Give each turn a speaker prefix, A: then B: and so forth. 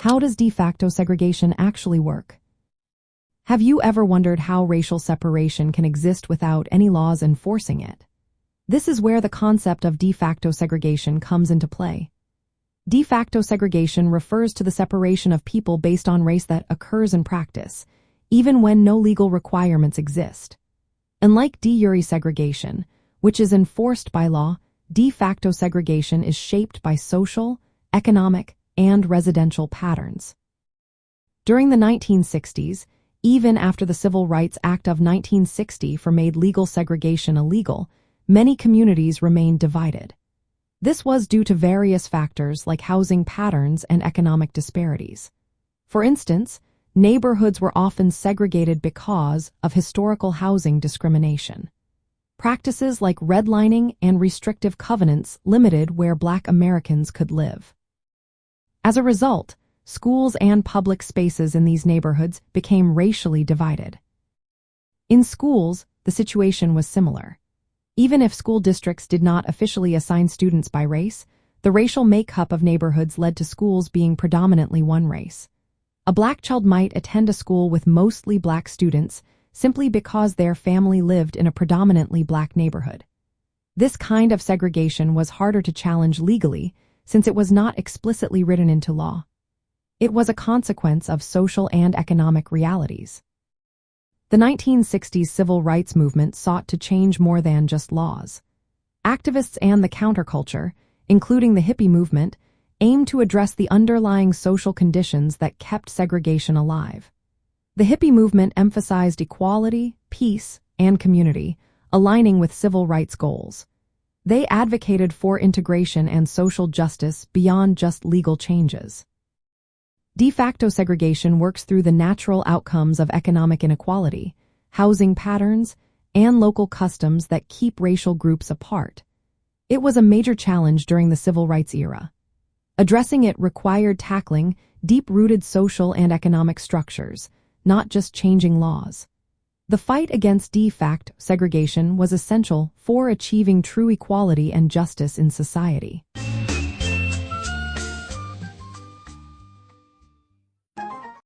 A: How does de facto segregation actually work? Have you ever wondered how racial separation can exist without any laws enforcing it? This is where the concept of de facto segregation comes into play. De facto segregation refers to the separation of people based on race that occurs in practice, even when no legal requirements exist. Unlike de jure segregation, which is enforced by law, de facto segregation is shaped by social, economic, and residential patterns. During the 1960s, even after the Civil Rights Act of 1960 made legal segregation illegal, many communities remained divided. This was due to various factors like housing patterns and economic disparities. For instance, neighborhoods were often segregated because of historical housing discrimination. Practices like redlining and restrictive covenants limited where Black Americans could live. As a result, schools and public spaces in these neighborhoods became racially divided. In schools, the situation was similar. Even if school districts did not officially assign students by race, the racial makeup of neighborhoods led to schools being predominantly one race. A Black child might attend a school with mostly Black students simply because their family lived in a predominantly Black neighborhood. This kind of segregation was harder to challenge legally since it was not explicitly written into law. It was a consequence of social and economic realities. The 1960s civil rights movement sought to change more than just laws. Activists and the counterculture, including the hippie movement, aimed to address the underlying social conditions that kept segregation alive. The hippie movement emphasized equality, peace, and community, aligning with civil rights goals. They advocated for integration and social justice beyond just legal changes. De facto segregation works through the natural outcomes of economic inequality, housing patterns, and local customs that keep racial groups apart. It was a major challenge during the civil rights era. Addressing it required tackling deep-rooted social and economic structures, not just changing laws. The fight against de facto segregation was essential for achieving true equality and justice in society.